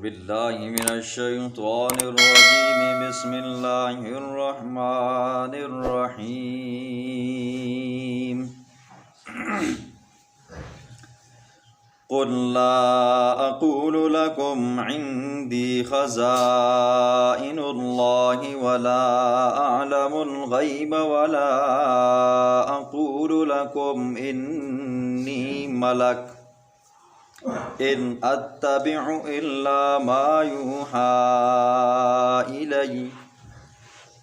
باللہ من الشیطان الرجیم بسم اللہ الرحمن الرحیم قل لا اقول لكم عندي خزائن الله ولا اعلم الغیب ولا اقول لكم انی ملک ان اتبع الا ما يوحى الی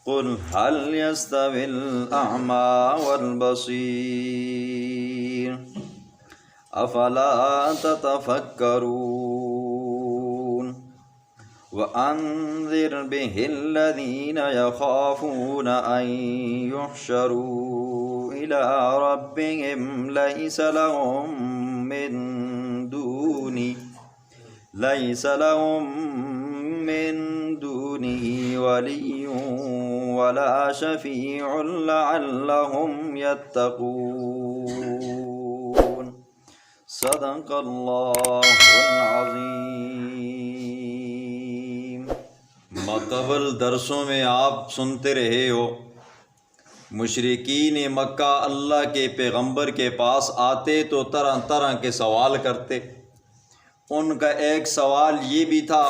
قل هل يستوي الاعمى والبصیر افلا تتفکرون وانذر به الذین یخافون ان یحشروا الی ربهم ليس لهم من دونه ولي ولا شفيع لعلهم يتقون صدق الله العظیم۔ ماقبل درسوں میں آپ سنتے رہے ہو مشرکین مکہ اللہ کے پیغمبر کے پاس آتے تو طرح طرح کے سوال کرتے۔ ان کا ایک سوال یہ بھی تھا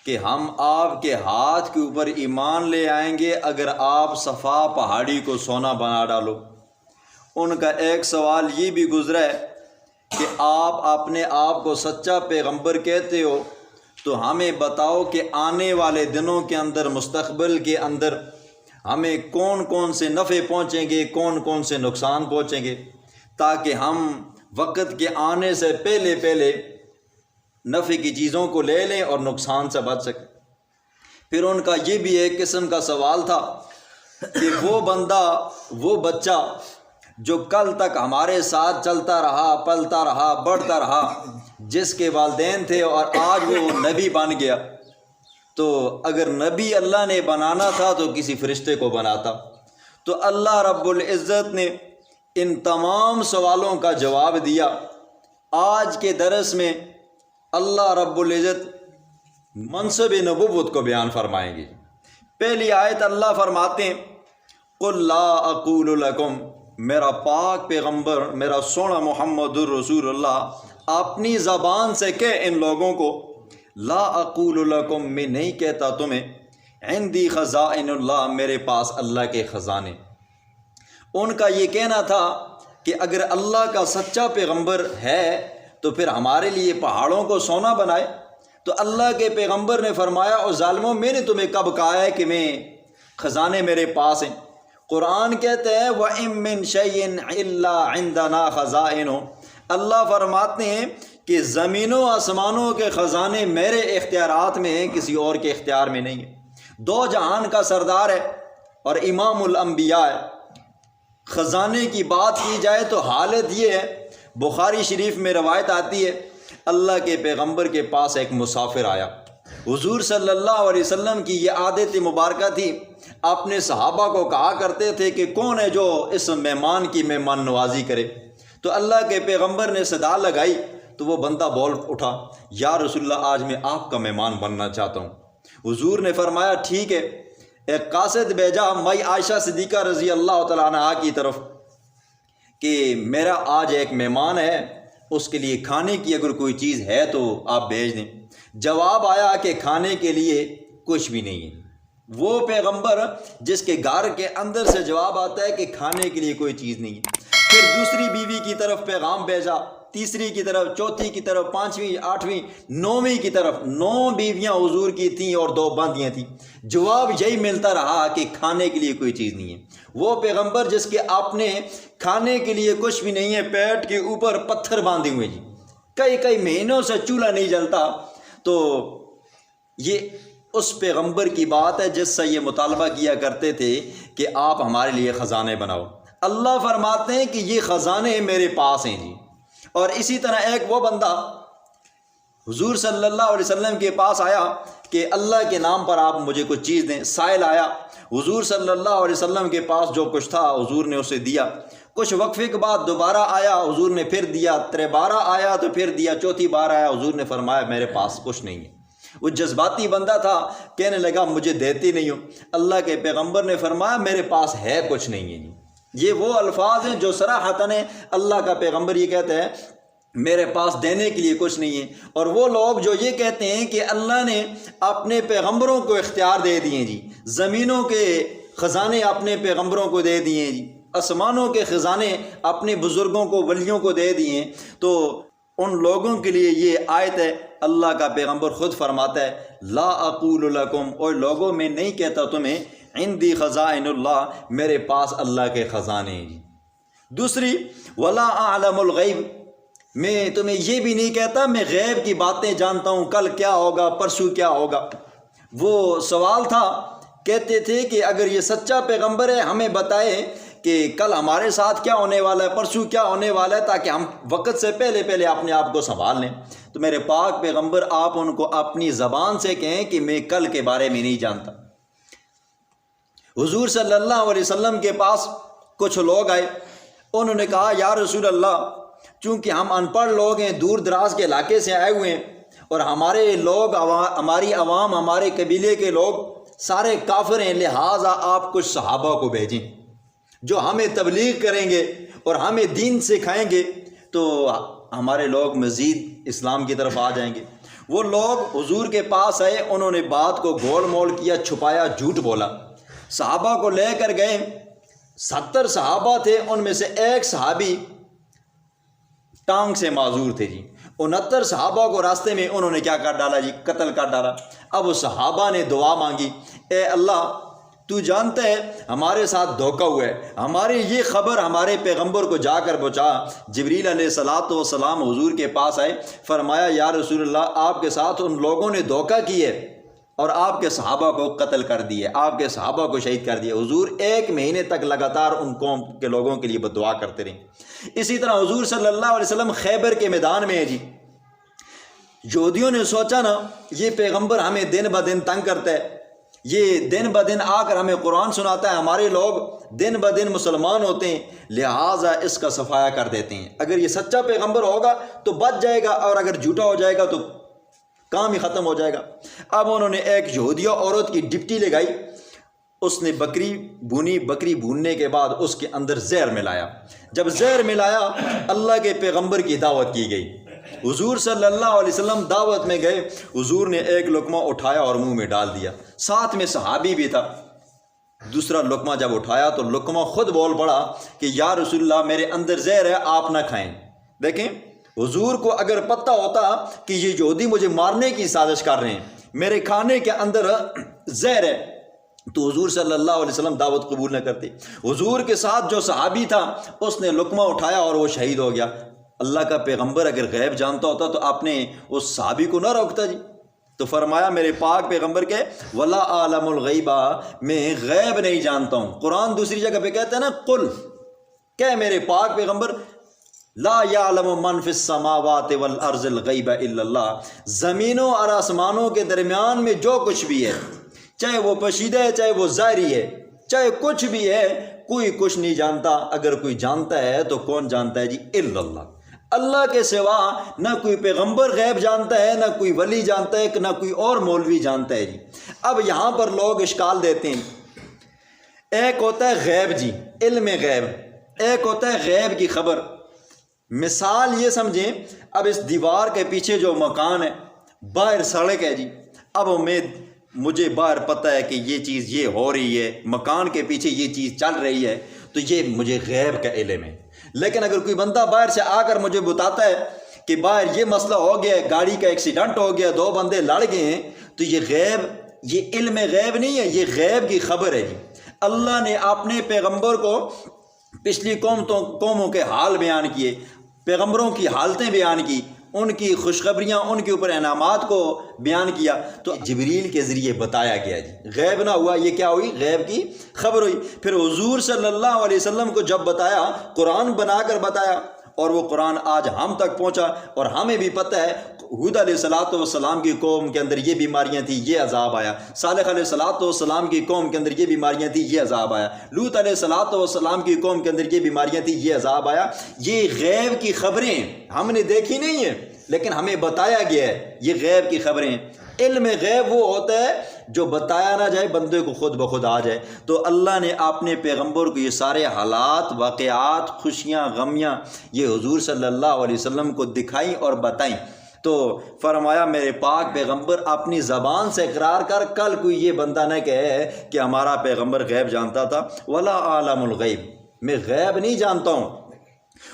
کہ ہم آپ کے ہاتھ کے اوپر ایمان لے آئیں گے اگر آپ صفا پہاڑی کو سونا بنا ڈالو۔ ان کا ایک سوال یہ بھی گزرا ہے کہ آپ اپنے آپ کو سچا پیغمبر کہتے ہو تو ہمیں بتاؤ کہ آنے والے دنوں کے اندر مستقبل کے اندر ہمیں کون کون سے نفع پہنچیں گے، کون کون سے نقصان پہنچیں گے، تاکہ ہم وقت کے آنے سے پہلے نفع کی چیزوں کو لے لیں اور نقصان سے بچ سکیں۔ پھر ان کا یہ بھی ایک قسم کا سوال تھا کہ وہ بندہ، وہ بچہ جو کل تک ہمارے ساتھ چلتا رہا، پلتا رہا، بڑھتا رہا، جس کے والدین تھے اور آج وہ نبی بن گیا، تو اگر نبی اللہ نے بنانا تھا تو کسی فرشتے کو بناتا۔ تو اللہ رب العزت نے ان تمام سوالوں کا جواب دیا۔ آج کے درس میں اللہ رب العزت منصب نبوت کو بیان فرمائیں گے۔ پہلی آیت اللہ فرماتے ہیں قل لا اقول لکم، میرا پاک پیغمبر، میرا سونا محمد الرسول اللہ اپنی زبان سے کہے ان لوگوں کو، لا اقول لکم، میں نہیں کہتا تمہیں، عندی خزائن اللہ، میرے پاس اللہ کے خزانے۔ ان کا یہ کہنا تھا کہ اگر اللہ کا سچا پیغمبر ہے تو پھر ہمارے لیے پہاڑوں کو سونا بنائے۔ تو اللہ کے پیغمبر نے فرمایا او ظالموں، میں نے تمہیں کب کہا ہے کہ میں خزانے میرے پاس ہیں؟ قرآن کہتے ہیں وَإِن مِّن شَيْءٍ إِلَّا عِندَنَا خَزَائِنُهُ، اللہ فرماتے ہیں کہ زمینوں آسمانوں کے خزانے میرے اختیارات میں ہیں، کسی اور کے اختیار میں نہیں ہیں۔ دو جہان کا سردار ہے اور امام الانبیاء ہے۔ خزانے کی بات کی جائے تو حالت یہ ہے، بخاری شریف میں روایت آتی ہے، اللہ کے پیغمبر کے پاس ایک مسافر آیا۔ حضور صلی اللہ علیہ وسلم کی یہ عادت مبارکہ تھی، اپنے صحابہ کو کہا کرتے تھے کہ کون ہے جو اس مہمان کی مہمان نوازی کرے؟ تو اللہ کے پیغمبر نے صدا لگائی تو وہ بندہ بول اٹھا، یا رسول اللہ، آج میں آپ کا مہمان بننا چاہتا ہوں۔ حضور نے فرمایا ٹھیک ہے، ایک قاصد بھیجا مائی عائشہ صدیقہ رضی اللہ تعالیٰ عنہا کی طرف کہ میرا آج ایک مہمان ہے، اس کے لیے کھانے کی اگر کوئی چیز ہے تو آپ بھیج دیں۔ جواب آیا کہ کھانے کے لیے کچھ بھی نہیں ہے۔ وہ پیغمبر جس کے گھر کے اندر سے جواب آتا ہے کہ کھانے کے لیے کوئی چیز نہیں ہے۔ پھر دوسری بیوی کی طرف پیغام بھیجا، تیسری کی طرف، چوتھی کی طرف، پانچویں، آٹھویں، نویں کی طرف۔ 9 بیویاں حضور کی تھیں اور 2 باندیاں تھیں۔ جواب یہی ملتا رہا کہ کھانے کے لیے کوئی چیز نہیں ہے۔ وہ پیغمبر جس کے اپنے کھانے کے لیے کچھ بھی نہیں ہے، پیٹ کے اوپر پتھر باندھے ہوئے جی، کئی مہینوں سے چولہا نہیں جلتا، تو یہ اس پیغمبر کی بات ہے جس سے یہ مطالبہ کیا کرتے تھے کہ آپ ہمارے لیے خزانے بناؤ۔ اللہ فرماتے ہیں کہ یہ خزانے میرے پاس ہیں جی۔ اور اسی طرح ایک وہ بندہ حضور صلی اللہ علیہ وسلم کے پاس آیا کہ اللہ کے نام پر آپ مجھے کچھ چیز دیں۔ سائل آیا، حضور صلی اللہ علیہ وسلم کے پاس جو کچھ تھا حضور نے اسے دیا۔ کچھ وقفے کے بعد دوبارہ آیا، حضور نے پھر دیا۔ 3 بار آیا تو پھر دیا، 4تھی بار آیا، حضور نے فرمایا میرے پاس کچھ نہیں ہے۔ وہ جذباتی بندہ تھا، کہنے لگا مجھے دیتی نہیں ہو۔ اللہ کے پیغمبر نے فرمایا میرے پاس ہے کچھ نہیں ہے جی۔ یہ وہ الفاظ ہیں جو صراحتاً اللہ کا پیغمبر یہ کہتا ہے میرے پاس دینے کے لیے کچھ نہیں ہے۔ اور وہ لوگ جو یہ کہتے ہیں کہ اللہ نے اپنے پیغمبروں کو اختیار دے دیے جی، زمینوں کے خزانے اپنے پیغمبروں کو دے دیے جی، آسمانوں کے خزانے اپنے بزرگوں کو ولیوں کو دے دیے، تو ان لوگوں کے لیے یہ آیت ہے۔ اللہ کا پیغمبر خود فرماتا ہے لا اقول لکم، اور لوگوں میں نہیں کہتا تمہیں عندی خزائن اللہ، میرے پاس اللہ کے خزانے ہیں جی۔ دوسری ولا اعلم الغیب، میں تمہیں یہ بھی نہیں کہتا میں غیب کی باتیں جانتا ہوں، کل کیا ہوگا، پرسوں کیا ہوگا۔ وہ سوال تھا، کہتے تھے کہ اگر یہ سچا پیغمبر ہے ہمیں بتائے کہ کل ہمارے ساتھ کیا ہونے والا ہے، پرسوں کیا ہونے والا ہے، تاکہ ہم وقت سے پہلے اپنے آپ کو سنبھال لیں۔ تو میرے پاک پیغمبر آپ ان کو اپنی زبان سے کہیں کہ میں کل کے بارے میں نہیں جانتا۔ حضور صلی اللہ علیہ وسلم کے پاس کچھ لوگ آئے، انہوں نے کہا یا رسول اللہ، چونکہ ہم ان پڑھ لوگ ہیں، دور دراز کے علاقے سے آئے ہوئے ہیں، اور ہمارے لوگ، ہماری عوام، ہمارے قبیلے کے لوگ سارے کافر ہیں، لہٰذا آپ کچھ صحابہ کو بھیجیں جو ہمیں تبلیغ کریں گے اور ہمیں دین سکھائیں گے، تو ہمارے لوگ مزید اسلام کی طرف آ جائیں گے۔ وہ لوگ حضور کے پاس آئے، انہوں نے بات کو گول مول کیا، چھپایا، جھوٹ بولا، صحابہ کو لے کر گئے۔ 70 صحابہ تھے، ان میں سے ایک صحابی ٹانگ سے معذور تھے جی۔ 69 صحابہ کو راستے میں انہوں نے کیا کر ڈالا جی، قتل کر ڈالا۔ اب وہ صحابہ نے دعا مانگی، اے اللہ تو جانتا ہے ہمارے ساتھ دھوکہ ہوا ہے، ہماری یہ خبر ہمارے پیغمبر کو جا کر پہنچا۔ جبریل علیہ السلام حضور کے پاس آئے، فرمایا یا رسول اللہ آپ کے ساتھ ان لوگوں نے دھوکہ کی ہے اور آپ کے صحابہ کو قتل کر دیے، آپ کے صحابہ کو شہید کر دیا۔ حضور 1 مہینے تک لگاتار ان قوم کے لوگوں کے لیے بدعا کرتے رہے۔ اسی طرح حضور صلی اللہ علیہ وسلم خیبر کے میدان میں ہے جی۔ یہودیوں نے سوچا نا یہ پیغمبر ہمیں دن بدن تنگ کرتا ہے، یہ دن بدن آ کر ہمیں قرآن سناتا ہے، ہمارے لوگ دن بدن مسلمان ہوتے ہیں، لہٰذا اس کا صفایا کر دیتے ہیں۔ اگر یہ سچا پیغمبر ہوگا تو بچ جائے گا، اور اگر جھوٹا ہو جائے گا تو کام ہی ختم ہو جائے گا۔ اب انہوں نے ایک یہودیہ عورت کی ڈپٹی لگائی، اس نے بکری بھونی، بکری بھوننے کے بعد اس کے اندر زہر ملایا۔ جب زہر ملایا اللہ کے پیغمبر کی دعوت کی گئی، حضور صلی اللہ علیہ وسلم دعوت میں گئے، حضور نے ایک لقمہ اٹھایا اور منہ میں ڈال دیا، ساتھ میں صحابی بھی تھا۔ دوسرا لقمہ جب اٹھایا تو لقمہ خود بول پڑا کہ یا رسول اللہ میرے اندر زہر ہے، آپ نہ کھائیں۔ دیکھیں حضور کو اگر پتہ ہوتا کہ یہ یہودی مجھے مارنے کی سازش کر رہے ہیں، میرے کھانے کے اندر زہر ہے، تو حضور صلی اللہ علیہ وسلم دعوت قبول نہ کرتے۔ حضور کے ساتھ جو صحابی تھا اس نے لقمہ اٹھایا اور وہ شہید ہو گیا۔ اللہ کا پیغمبر اگر غیب جانتا ہوتا تو آپ نے اس صحابی کو نہ روکتا جی۔ تو فرمایا میرے پاک پیغمبر کے ولا عالم الغیبہ، میں غیب نہیں جانتا ہوں۔ قرآن دوسری جگہ پہ کہتا ہے نا قل، کہ میرے پاک پیغمبر لا یعلم من فی السماوات والارض الغیب الا اللہ، زمینوں اور آسمانوں کے درمیان میں جو کچھ بھی ہے، چاہے وہ پوشیدہ ہے چاہے وہ ظاہری ہے، چاہے کچھ بھی ہے، کوئی کچھ نہیں جانتا۔ اگر کوئی جانتا ہے تو کون جانتا ہے جی؟ الا اللہ، اللہ کے سوا نہ کوئی پیغمبر غیب جانتا ہے، نہ کوئی ولی جانتا ہے، نہ کوئی اور مولوی جانتا ہے جی۔ اب یہاں پر لوگ اشکال دیتے ہیں، ایک ہوتا ہے غیب جی، علم غیب، ایک ہوتا ہے غیب کی خبر۔ مثال یہ سمجھیں، اب اس دیوار کے پیچھے جو مکان ہے، باہر سڑک ہے جی، اب مجھے باہر پتہ ہے کہ یہ چیز یہ ہو رہی ہے، مکان کے پیچھے یہ چیز چل رہی ہے، تو یہ مجھے غیب کا علم ہے۔ لیکن اگر کوئی بندہ باہر سے آ کر مجھے بتاتا ہے کہ باہر یہ مسئلہ ہو گیا ہے، گاڑی کا ایکسیڈنٹ ہو گیا، 2 بندے لڑ گئے ہیں، تو یہ غیب، یہ علم غیب نہیں ہے، یہ غیب کی خبر ہے جی۔ اللہ نے اپنے پیغمبر کو پچھلی قوموں کے حال بیان کیے، پیغمبروں کی حالتیں بیان کی، ان کی خوشخبریاں، ان کے اوپر انعامات کو بیان کیا، تو جبریل کے ذریعے بتایا گیا جی۔ غیب نہ ہوا، یہ کیا ہوئی؟ غیب کی خبر ہوئی۔ پھر حضور صلی اللہ علیہ وسلم کو جب بتایا، قرآن بنا کر بتایا، اور وہ قرآن آج ہم تک پہنچا، اور ہمیں بھی پتہ ہے ہود علیہ السلام کی قوم کے اندر یہ بیماریاں تھیں، یہ عذاب آیا، صالح علیہ السلام کی قوم کے اندر یہ بیماریاں تھیں، یہ عذاب آیا، لوط علیہ السلام کی قوم کے اندر یہ بیماریاں تھیں، یہ عذاب آیا۔ یہ غیب کی خبریں ہم نے دیکھی نہیں ہیں، لیکن ہمیں بتایا گیا ہے یہ غیب کی خبریں ہیں۔ علم غیب وہ ہوتا ہے جو بتایا نہ جائے، بندے کو خود بخود آ جائے۔ تو اللہ نے اپنے پیغمبر کو یہ سارے حالات، واقعات، خوشیاں، غمیاں یہ حضور صلی اللہ علیہ وسلم کو دکھائیں اور بتائیں۔ تو فرمایا میرے پاک پیغمبر اپنی زبان سے اقرار کر، کل کوئی یہ بندہ نہ کہے کہ ہمارا پیغمبر غیب جانتا تھا۔ ولا عالم الغیب، میں غیب نہیں جانتا ہوں۔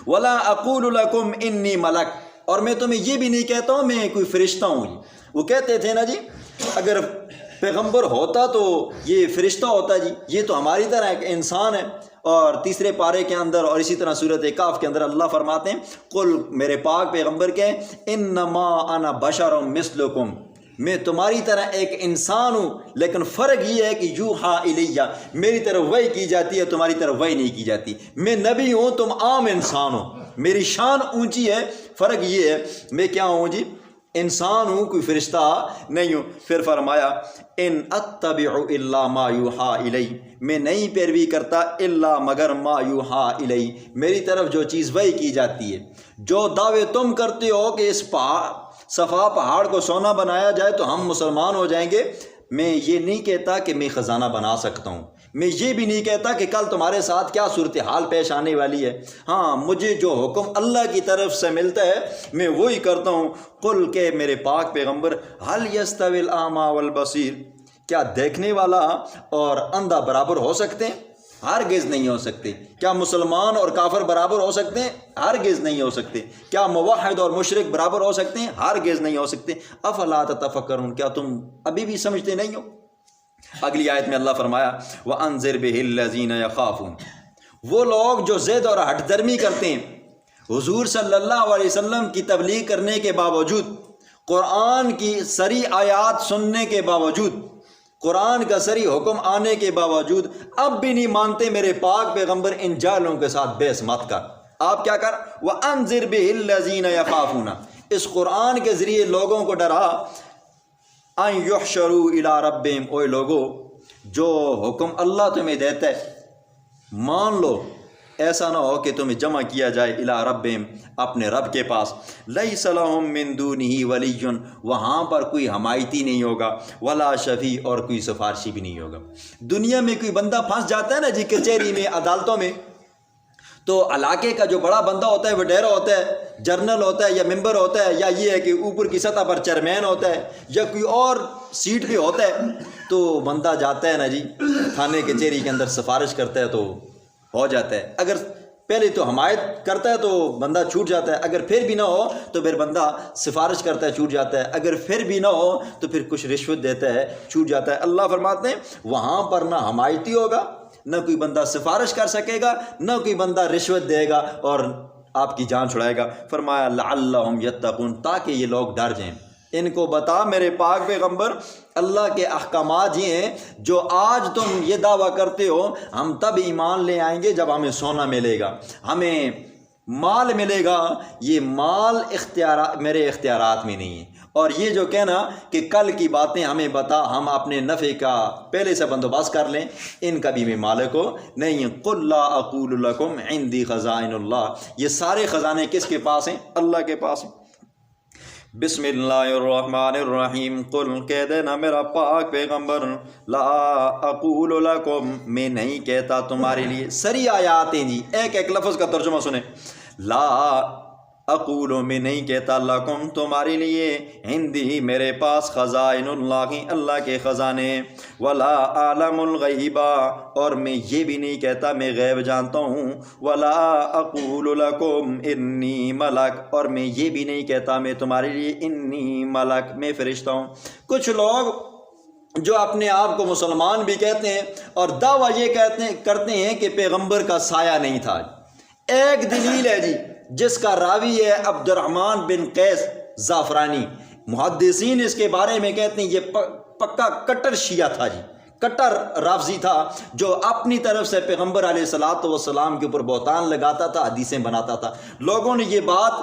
ولا اقول لکم انی ملک، اور میں تمہیں یہ بھی نہیں کہتا ہوں میں کوئی فرشتہ ہوں۔ وہ کہتے تھے نا جی اگر پیغمبر ہوتا تو یہ فرشتہ ہوتا جی، یہ تو ہماری طرح ایک انسان ہے۔ اور تیسرے پارے کے اندر اور اسی طرح سورۃ کہف کے اندر اللہ فرماتے ہیں قل، میرے پاک پیغمبر کہیں انما انا بشر مثلکم، میں تمہاری طرح ایک انسان ہوں، لیکن فرق یہ ہے کہ یوحا الیہ، میری طرف وحی کی جاتی ہے، تمہاری طرف وحی نہیں کی جاتی۔ میں نبی ہوں، تم عام انسان ہو، میری شان اونچی ہے، فرق یہ ہے میں کیا ہوں جی، انسان ہوں، کوئی فرشتہ نہیں ہوں۔ پھر فرمایا ان اتبع الا ما یوحا الی، میں نہیں پیروی کرتا الا مگر ما یوحا الی، میری طرف جو چیز وحی کی جاتی ہے۔ جو دعوے تم کرتے ہو کہ اس صفا پہاڑ کو سونا بنایا جائے تو ہم مسلمان ہو جائیں گے، میں یہ نہیں کہتا کہ میں خزانہ بنا سکتا ہوں، میں یہ بھی نہیں کہتا کہ کل تمہارے ساتھ کیا صورتحال پیش آنے والی ہے۔ ہاں، مجھے جو حکم اللہ کی طرف سے ملتا ہے میں وہی کرتا ہوں۔ قل کہ میرے پاک پیغمبر هل يستوي الاعمى والبصير، کیا دیکھنے والا اور اندھا برابر ہو سکتے ہیں؟ ہرگز نہیں ہو سکتے۔ کیا مسلمان اور کافر برابر ہو سکتے ہیں؟ ہرگز نہیں ہو سکتے۔ کیا موحد اور مشرک برابر ہو سکتے ہیں؟ ہرگز نہیں ہو سکتے۔ افلا تتفکرون، کیا تم ابھی بھی سمجھتے نہیں ہو؟ اگلی آیت میں اللہ فرمایا وَأَنذِرْ بِهِ الَّذِينَ يَخَافُونَ، وہ لوگ جو ضد اور ہٹ درمی کرتے ہیں حضور صلی اللہ علیہ وسلم کی تبلیغ کرنے کے باوجود، قرآن کی صریح آیات سننے کے باوجود، قرآن کا صریح حکم آنے کے باوجود اب بھی نہیں مانتے میرے پاک پیغمبر، ان جاہلوں کے ساتھ بحث مت کر۔ آپ کیا کر وَأَنذِرْ بِهِ الَّذِينَ يَخَافُونَ، اس قرآن کے ذریعے لوگوں کو ڈرا ان یحشروا الی ربہم، اوے لوگو جو حکم اللہ تمہیں دیتا ہے مان لو، ایسا نہ ہو کہ تمہیں جمع کیا جائے الی ربہم، اپنے رب کے پاس، لیس لہم من دونہ ولی، وہاں پر کوئی حمایتی نہیں ہوگا، ولا شفیع، اور کوئی سفارشی بھی نہیں ہوگا۔ دنیا میں کوئی بندہ پھنس جاتا ہے نا جی کچہری میں، عدالتوں میں، تو علاقے کا جو بڑا بندہ ہوتا ہے، وڈیرا ہوتا ہے، جرنل ہوتا ہے یا ممبر ہوتا ہے، یا یہ ہے کہ اوپر کی سطح پر چیئرمین ہوتا ہے یا کوئی اور سیٹ پہ ہوتا ہے، تو بندہ جاتا ہے نا جی تھانے کچہری کے اندر سفارش کرتا ہے تو ہو جاتا ہے۔ اگر پہلے تو حمایت کرتا ہے تو بندہ چھوٹ جاتا ہے، اگر پھر بھی نہ ہو تو پھر بندہ سفارش کرتا ہے، چھوٹ جاتا ہے، اگر پھر بھی نہ ہو تو پھر کچھ رشوت دیتا ہے، چھوٹ جاتا ہے۔ اللہ فرماتے ہیں وہاں پر نہ حمایتی ہوگا، نہ کوئی بندہ سفارش کر سکے گا، نہ کوئی بندہ رشوت دے گا اور آپ کی جان چھڑائے گا۔ فرمایا لعلہم یتقون، تاکہ یہ لوگ ڈر جائیں۔ ان کو بتا میرے پاک پیغمبر اللہ کے احکامات یہ ہیں جو آج تم یہ دعویٰ کرتے ہو ہم تب ایمان لے آئیں گے جب ہمیں سونا ملے گا، ہمیں مال ملے گا، یہ مال میرے اختیارات میں نہیں ہے۔ اور یہ جو کہنا کہ کل کی باتیں ہمیں بتا، ہم اپنے نفع کا پہلے سے بندوبست کر لیں، ان کا بھی میں مالک ہو نہیں۔ قل لا اقول لکم عندی خزائن اللہ، یہ سارے خزانے کس کے پاس ہیں؟ اللہ کے پاس ہیں۔ بسم اللہ الرحمن الرحیم، قل کہہ دینا میرا پاک پیغمبر لا اقول لکم، میں نہیں کہتا تمہارے لیے۔ سری آیات ہیں جی، ایک ایک لفظ کا ترجمہ سنیں۔ لا اقول، میں نہیں کہتا، لکم تمہارے لیے، عندی میرے پاس، خزائن اللہ اللہ کے خزانے، ولا عالم الغیبہ، اور میں یہ بھی نہیں کہتا میں غیب جانتا ہوں، ولا اقول لکم انی ملک، اور میں یہ بھی نہیں کہتا میں تمہارے لیے انی ملک، میں فرشتہ ہوں۔ کچھ لوگ جو اپنے آپ کو مسلمان بھی کہتے ہیں اور دعویٰ یہ کرتے ہیں کہ پیغمبر کا سایہ نہیں تھا۔ ایک دلیل ہے جی جس کا راوی ہے عبد الرحمن بن قیس زعفرانی، محدثین اس کے بارے میں کہتے ہیں یہ پکا کٹر شیعہ تھا جی، کٹر رافضی تھا، جو اپنی طرف سے پیغمبر علیہ الصلوۃ والسلام کے اوپر بہتان لگاتا تھا، حدیثیں بناتا تھا۔ لوگوں نے یہ بات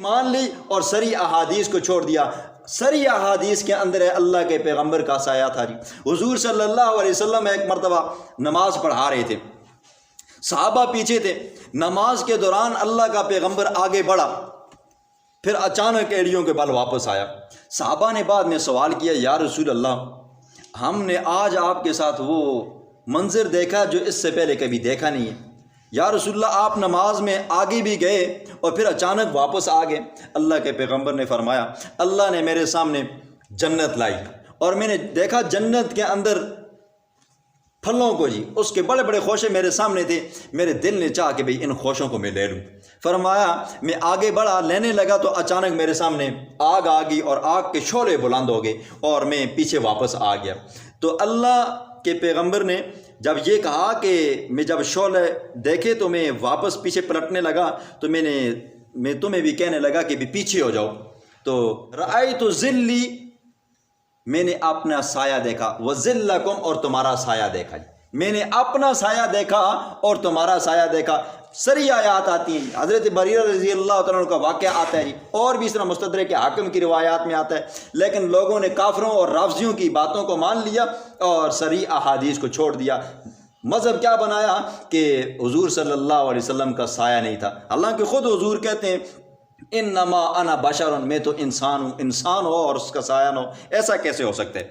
مان لی اور سری احادیث کو چھوڑ دیا۔ سری احادیث کے اندر ہے اللہ کے پیغمبر کا سایہ تھا جی۔ حضور صلی اللہ علیہ وسلم ایک مرتبہ نماز پڑھا رہے تھے، صحابہ پیچھے تھے، نماز کے دوران اللہ کا پیغمبر آگے بڑھا پھر اچانک ایڑیوں کے بل واپس آیا۔ صحابہ نے بعد میں سوال کیا، یا رسول اللہ، ہم نے آج آپ کے ساتھ وہ منظر دیکھا جو اس سے پہلے کبھی دیکھا نہیں ہے۔ یا رسول اللہ، آپ نماز میں آگے بھی گئے اور پھر اچانک واپس آ گئے۔ اللہ کے پیغمبر نے فرمایا، اللہ نے میرے سامنے جنت لائی اور میں نے دیکھا جنت کے اندر پھلوں کو، اس کے بڑے بڑے خوشے میرے سامنے تھے، میرے دل نے چاہا کہ بھئی ان خوشوں کو میں لے لوں۔ فرمایا میں آگے بڑھا، لینے لگا تو اچانک میرے سامنے آگ آ گئی اور آگ کے شعلے بلند ہو گئے اور میں پیچھے واپس آ گیا۔ تو اللہ کے پیغمبر نے جب یہ کہا کہ میں جب شعلے دیکھے تو میں واپس پیچھے پلٹنے لگا، تو میں تمہیں بھی کہنے لگا کہ بھی پیچھے ہو جاؤ۔ تو رأیت ذلی، میں نے اپنا سایہ دیکھا، وذلکم، اور تمہارا سایہ دیکھا۔ میں نے اپنا سایہ دیکھا اور تمہارا سایہ دیکھا۔ سری آیات آتی ہیں، حضرت بریرہ رضی اللہ تعالیٰ عنہ کا واقعہ آتا ہے، اور بھی اس طرح مستدرک حاکم کی روایات میں آتا ہے، لیکن لوگوں نے کافروں اور رافضیوں کی باتوں کو مان لیا اور سری احادیث کو چھوڑ دیا۔ مذہب کیا بنایا کہ حضور صلی اللہ علیہ وسلم کا سایہ نہیں تھا، حالانکہ خود حضور کہتے ہیں انما انا بشر، میں تو انسان ہوں، انسان ہو اور اس کا سایہ نہ ہو، ایسا کیسے ہو سکتا ہے؟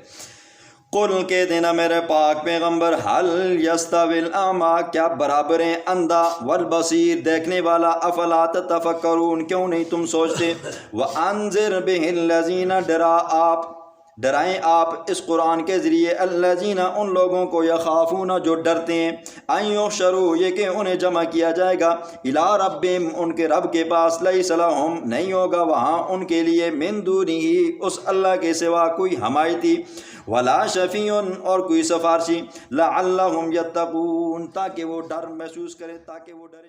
قل کہہ دینا میرے پاک پیغمبر، حل یستوی الاعمی، کیا برابر ہیں اندھا، والبصیر، دیکھنے والا، افلا تتفکرون، کیوں نہیں تم سوچتے؟ وانذر بہ الذین، ڈرائیں آپ اس قرآن کے ذریعے، الذین، ان لوگوں کو، یخافون، جو ڈرتے ہیں، ان یحشروا، یہ کہ انہیں جمع کیا جائے گا، الی ربہم، ان کے رب کے پاس، لیس لہم، نہیں ہوگا وہاں ان کے لیے، من دونہ، اس اللہ کے سوا کوئی حمایتی، ولا شفیع، اور کوئی سفارشی، لعلہم یتقون، تاکہ وہ ڈر محسوس کرے، تاکہ وہ ڈرے۔